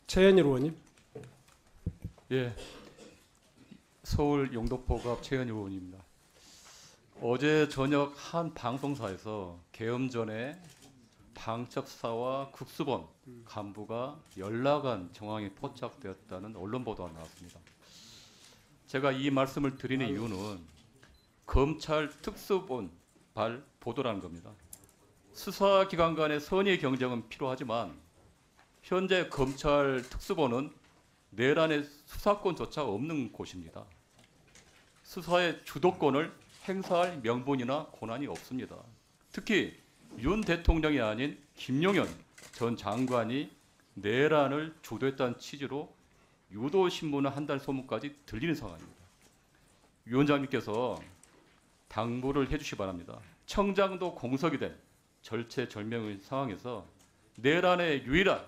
최현일 의원님. 예, 서울 영등포갑 최현일 의원입니다. 어제 저녁 한 방송사에서 계엄 전에 방첩사와 국수본 간부가 연락한 정황이 포착되었다는 언론 보도가 나왔습니다. 제가 이 말씀을 드리는 이유는 검찰 특수본 발 보도라는 겁니다. 수사기관 간의 선의 경쟁은 필요하지만 현재 검찰 특수본은 내란의 수사권조차 없는 곳입니다. 수사의 주도권을 행사할 명분이나 권한이 없습니다. 특히 윤 대통령이 아닌 김용현 전 장관이 내란을 주도했다는 취지로 유도신문을 한다는 소문까지 들리는 상황입니다. 위원장님께서 당부를 해주시기 바랍니다. 청장도 공석이 된 절체절명의 상황에서 내란의 유일한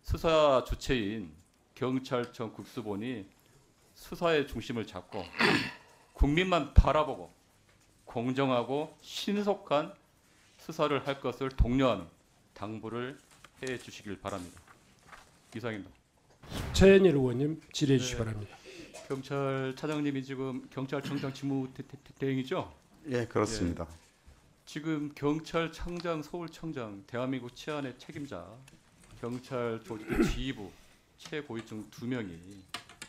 수사 주체인 경찰청 국수본이 수사의 중심을 잡고 국민만 바라보고 공정하고 신속한 수사를 할 것을 독려하는 당부를 해 주시길 바랍니다. 이상입니다. 최현일 의원님 질의해 주시기 바랍니다. 경찰차장님이 지금 경찰청장 직무대행이죠? 예, 그렇습니다. 지금 경찰청장, 서울청장, 대한민국 치안의 책임자, 경찰 조직의 지휘부 최고위층 2명이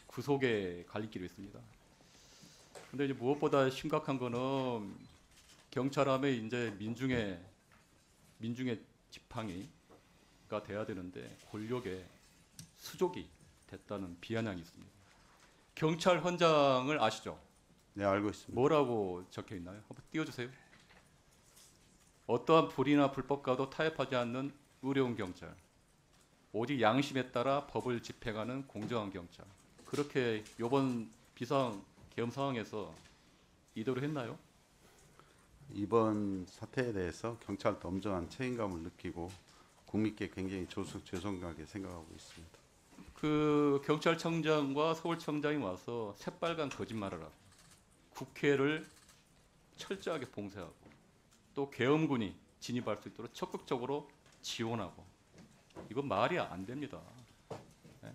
구속에 갈리기로 했습니다. 그런데 이제 무엇보다 심각한 거는 경찰하면 이제 민중의 지팡이가 돼야 되는데 권력의 수족이 됐다는 비아냥이 있습니다. 경찰 헌장을 아시죠? 네, 알고 있습니다. 뭐라고 적혀 있나요? 한번 띄워주세요. 어떠한 불의나 불법과도 타협하지 않는 의로운 경찰, 오직 양심에 따라 법을 집행하는 공정한 경찰. 그렇게 이번 비상 계엄 상황에서 이대로 했나요? 이번 사태에 대해서 경찰도 엄정한 책임감을 느끼고 국민께 굉장히 죄송하게 생각하고 있습니다. 그 경찰청장과 서울청장이 와서 새빨간 거짓말을 하고 국회를 철저하게 봉쇄하고 또 계엄군이 진입할 수 있도록 적극적으로 지원하고 이건 말이 안 됩니다. 네?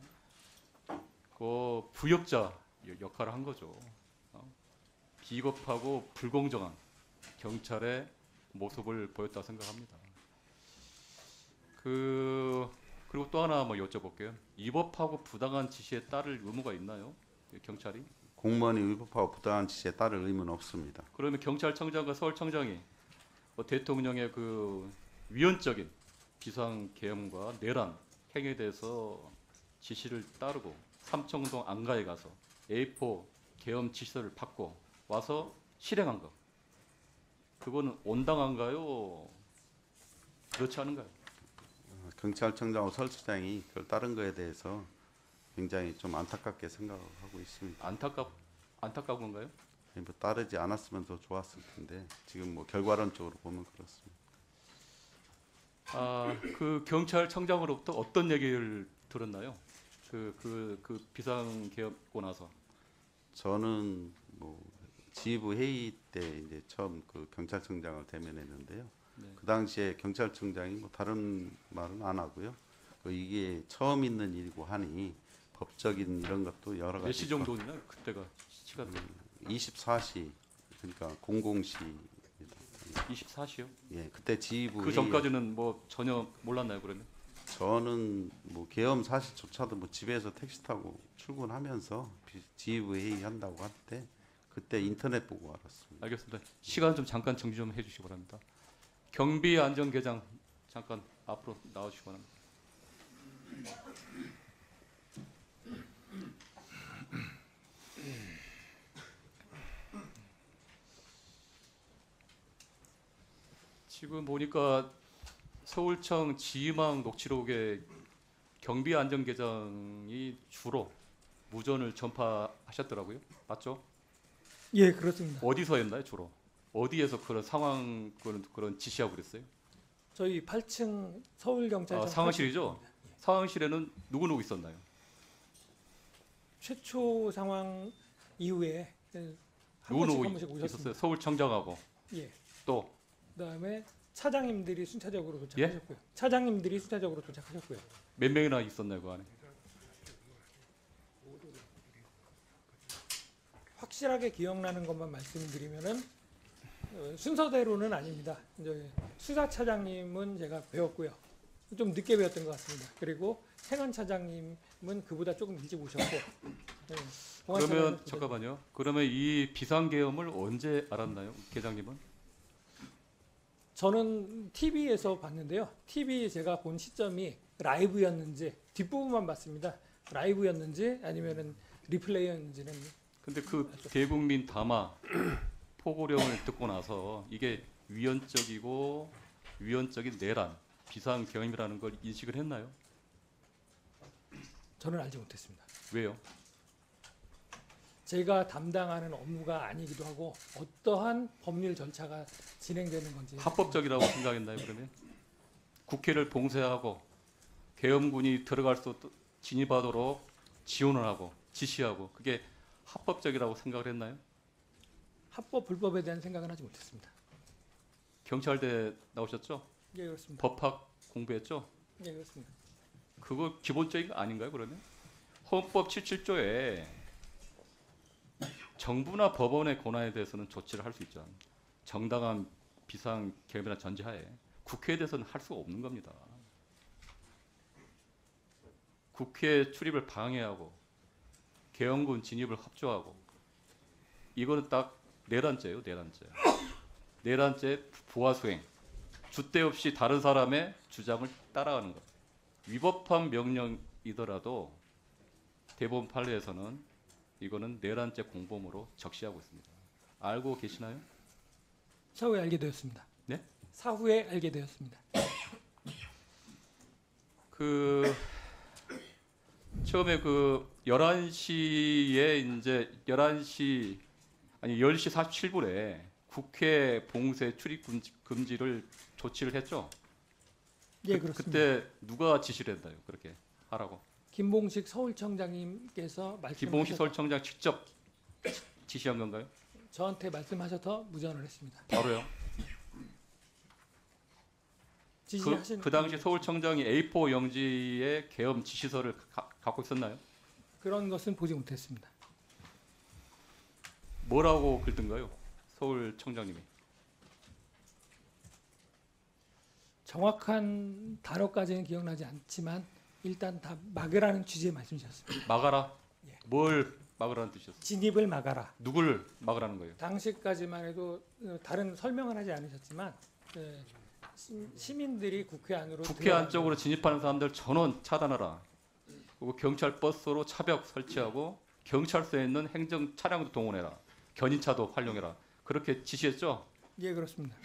그 부역자 역할을 한 거죠. 비겁하고 불공정한 경찰의 모습을 보였다 생각합니다. 그리고 또 하나 뭐 여쭤볼게요. 위법하고 부당한 지시에 따를 의무가 있나요? 경찰이? 공무원이 위법하고 부당한 지시에 따를 의무는 없습니다. 그러면 경찰청장과 서울청장이 대통령의 그 위헌적인 비상계엄과 내란 행위에 대해서 지시를 따르고 삼청동 안가에 가서 A4 계엄 지시를 받고 와서 실행한 것. 그거는 온당한가요? 그렇지 않은가요? 경찰청장하고 서울청장이 그걸 따른 거에 대해서 굉장히 좀 안타깝게 생각하고 있습니다. 안타까운 건가요? 뭐 따르지 않았으면 더 좋았을 텐데 지금 뭐 결과론적으로 보면 그렇습니다. 그 경찰청장으로부터 어떤 얘기를 들었나요? 그 비상계엄고 나서. 저는 뭐 지휘부 회의 때 이제 처음 그 경찰청장을 대면했는데요. 네. 그 당시에 경찰청장이 뭐 다른 말은 안 하고요. 이게 처음 있는 일이고 하니 법적인 이런 것도 여러 가지. 몇 시 정도냐 그때가 시간? 24시 그러니까 00시입니다. 24시요? 예, 그때 지휘부 그 전까지는 뭐 전혀 몰랐나요 그러면? 저는 뭐 계엄 사실조차도 뭐 집에서 택시 타고 출근하면서 지휘부 회의 한다고 할 때 그때 인터넷 보고 알았습니다. 알겠습니다. 시간 좀 잠깐 정리 좀 해주시기 바랍니다. 경비안전계장 잠깐 앞으로 나와주시기 바랍니다. 지금 보니까 서울청 지휘망 녹취록에 경비안전계장이 주로 무전을 전파하셨더라고요. 맞죠? 예, 그렇습니다. 어디서 했나요 주로? 어디에서 그런 상황 그런 지시하고 그랬어요? 저희 8층 서울경찰청 상황실이죠? 상황실에는 누구 있었나요? 최초 상황 이후에 한 누구 번씩 오셨습니다. 있었어요? 서울청장하고 예. 또 그다음에 차장님들이 순차적으로 도착하셨고요. 차장님들이 순차적으로 도착하셨고요. 몇 명이나 있었나요 그 안에? 확실하게 기억나는 것만 말씀드리면은 순서대로는 아닙니다. 이제 수사차장님은 제가 배웠고요. 좀 늦게 배웠던 것 같습니다. 그리고 행안차장님은 그보다 조금 일찍 오셨고. 네, 그러면 잠깐만요. 그러면 이 비상계엄을 언제 알았나요, 계장님은? 저는 TV에서 봤는데요. TV 제가 본 시점이 라이브였는지 뒷부분만 봤습니다. 라이브였는지 아니면은 리플레이였는지는. 근데 그 대국민 담화 포고령을 듣고 나서 이게 위헌적이고 위헌적인 내란 비상계엄이라는 걸 인식을 했나요? 저는 알지 못했습니다. 왜요? 제가 담당하는 업무가 아니기도 하고 어떠한 법률 절차가 진행되는 건지. 합법적이라고 생각했나요? 그러면 국회를 봉쇄하고 계엄군이 들어갈 수 진입하도록 지원을 하고 지시하고 그게 합법적이라고 생각을 했나요? 합법 불법에 대한 생각은 하지 못했습니다. 경찰대 나오셨죠? 예, 그렇습니다. 법학 공부했죠? 예, 그렇습니다. 그거 기본적인 거 아닌가요? 그러면 헌법 77조에 정부나 법원의 권한에 대해서는 조치를 할 수 있죠. 정당한 비상계엄이나 전제하에 국회에 대해서는 할 수가 없는 겁니다. 국회 출입을 방해하고 계엄군 진입을 협조하고 이거는 딱 내란죄예요. 내란죄. 내란죄 부하수행. 줏대 없이 다른 사람의 주장을 따라가는 것. 위법한 명령이더라도 대법원 판례에서는 이거는 내란죄 공범으로 적시하고 있습니다. 알고 계시나요? 사후에 알게 되었습니다. 네? 사후에 알게 되었습니다. 그 처음에 그 11시에 이제 11시 아니 10시 47분에 국회 봉쇄 출입 금지를 조치를 했죠. 예, 그렇습니다. 그때 누가 지시를 했나요? 그렇게 하라고. 김봉식 서울청장님께서 김봉식 서울청장 직접 지시한 건가요? 저한테 말씀하셔서 무전을 했습니다. 바로요. 지시하신 그 당시 서울청장이 A4 용지에 계엄 지시서를 갖고 있었나요? 그런 것은 보지 못했습니다. 뭐라고 긁던가요? 서울청장님이. 정확한 단어까지는 기억나지 않지만 일단 다 막으라는 취지의 말씀이셨습니다. 막아라. 예. 뭘 막으라는 뜻이었어요? 진입을 막아라. 누굴 막으라는 거예요? 당시까지만 해도 다른 설명을 하지 않으셨지만 시민들이 국회 안으로 국회 안쪽으로 진입하는 사람들 전원 차단하라. 그리고 경찰 버스로 차벽 설치하고 경찰서에 있는 행정 차량도 동원해라. 견인차도 활용해라. 그렇게 지시했죠? 예, 그렇습니다.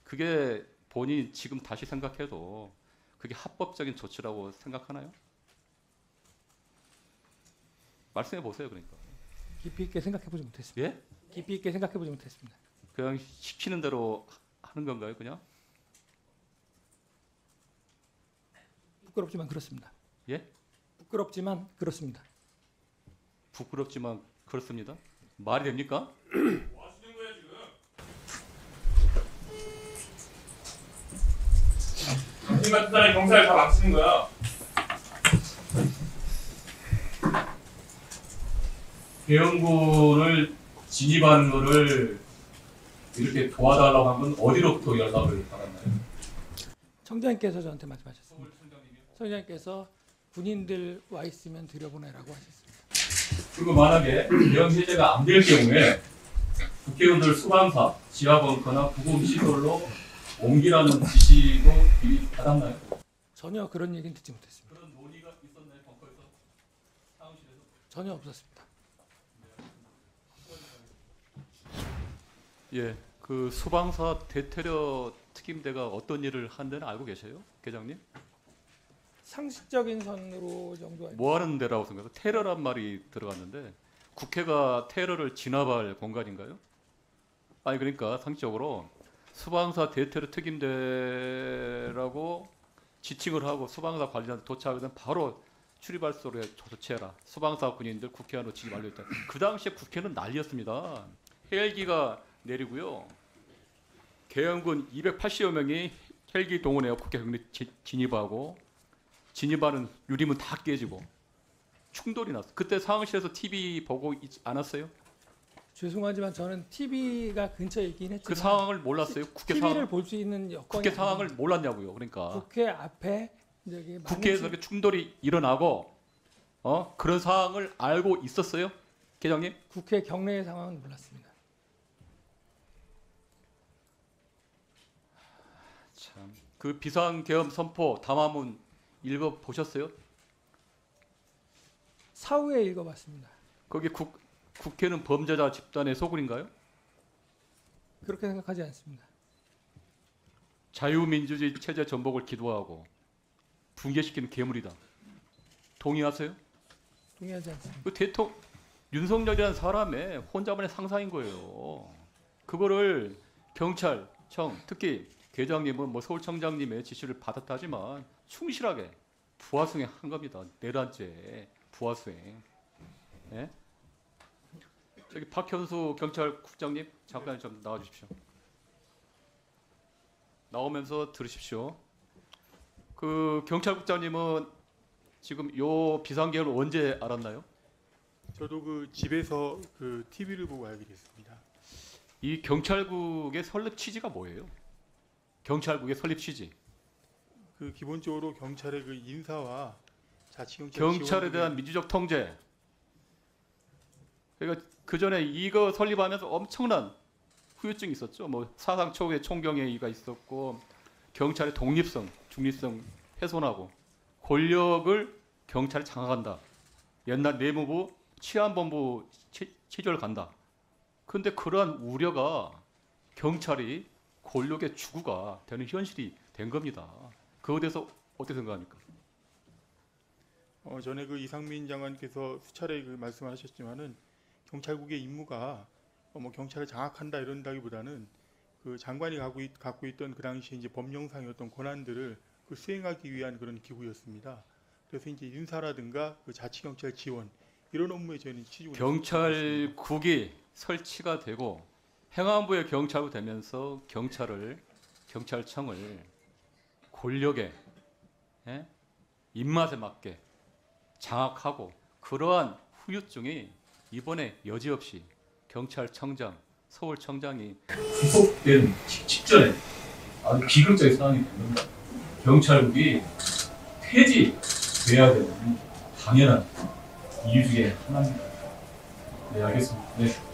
그게 본인 지금 다시 생각해도 그게 합법적인 조치라고 생각하나요? 말씀해 보세요. 그러니까. 깊이 있게 생각해 보지 못했습니다. 예? 깊이 있게 생각해 보지 못했습니다. 그냥 시키는 대로 하는 건가요? 그냥? 부끄럽지만 그렇습니다. 예? 부끄럽지만 그렇습니다. 부끄럽지만 그렇습니다. 말이 됩니까? 당신 같은 사람이 경찰을 다 망치는 거야. 계엄군을 진입하는 거를 이렇게 도와달라고 한 건 어디로부터 연락을 받았나요? 청장님께서 저한테 말씀하셨습니다. 청장님께서 군인들 와 있으면 들여보내라고 하셨습니다. 그리고 만약에 계엄해제가 안 될 경우에 국회의원들 수방사, 지하벙커나 구금시설로 옮기라는 지시도 미리 받았나요? 전혀 그런 얘기는 듣지 못했습니다. 그런 논의가 있었나요? 벙커에서? 사무실에서? 전혀 없었습니다. 예, 그 수방사 대테러 특임대가 어떤 일을 하는지는 알고 계세요, 계장님? 상식적인 선으로 정도 뭐 하는 데라고 생각해요? 테러란 말이 들어갔는데 국회가 테러를 진압할 공간인가요? 아니 그러니까 상식적으로 수방사 대테러 특임대라고 지칭을 하고 수방사 관리자들 도착하면 바로 출입할 수 있도록 조치해라. 수방사 군인들 국회 안으로 진입 완료했다. 그 당시에 국회는 난리였습니다. 헬기가 내리고요. 계엄군 280여 명이 헬기 동원해요. 국회 격리 진입하고 진입하는 유리문 다 깨지고 충돌이 났어. 그때 상황실에서 TV 보고 있지 않았어요? 죄송하지만 저는 TV가 근처에 있긴 했지만 그 상황을 몰랐어요? 국회 TV를 상황, 볼 수 있는 여건이 국회 안 상황을 몰랐냐고요. 그러니까 국회 앞에 저기 많은 국회에서 이렇게 충돌이 일어나고 그런 상황을 알고 있었어요, 계장님? 국회 경내의 상황은 몰랐습니다. 참, 그 비상계엄 선포 담화문 읽어 보셨어요? 사후에 읽어봤습니다. 거기 국회는 범죄자 집단의 소굴인가요? 그렇게 생각하지 않습니다. 자유민주주의 체제 전복을 기도하고 붕괴시키는 괴물이다. 동의하세요? 동의하지 않습니다. 그 대통령 윤석열이라는 사람의 혼자만의 상상인 거예요. 그거를 경찰청, 특히 계장님은 뭐 서울청장님의 지시를 받았다 하지만 충실하게 부하수행한 겁니다. 내란죄 부하수행. 예? 저기 박현수 경찰국장님 잠깐 좀 나와주십시오. 나오면서 들으십시오. 그 경찰국장님은 지금 요 비상계엄을 언제 알았나요? 저도 그 집에서 그 TV를 보고 알게 됐습니다. 이 경찰국의 설립 취지가 뭐예요? 경찰국의 설립 취지. 그 기본적으로 경찰의 그 인사와 자치경찰 경찰에 지원 대한 민주적 통제. 그러니까 그 전에 이거 설립하면서 엄청난 후유증이 있었죠. 뭐 사상 초유의 총경회의가 있었고 경찰의 독립성, 중립성 훼손하고 권력을 경찰에 장악한다. 옛날 내무부 치안본부 체제를 간다. 그런데 그러한 우려가 경찰이 권력의 주구가 되는 현실이 된 겁니다. 그거에 대해서 어떻게 생각합니까? 전에 그 이상민 장관께서 수차례 그 말씀하셨지만은 경찰국의 임무가 뭐 경찰을 장악한다 이런다기보다는 그 장관이 갖고 있던 그 당시 이제 법령상의 어떤 권한들을 그 수행하기 위한 그런 기구였습니다. 그래서 이제 인사라든가 그 자치경찰 지원 이런 업무에 저희는 취직을 경찰국이 설치가 되고 행안부의 경찰국 되면서 경찰청을 권력의 입맛에 맞게 장악하고 그러한 후유증이 이번에 여지없이 경찰청장, 서울청장이 구속된 직전에 아주 비극적인 상황이 된 겁니다. 경찰국이 폐지돼야 되는 당연한 이유 중에 하나입니다. 네, 알겠습니다. 네.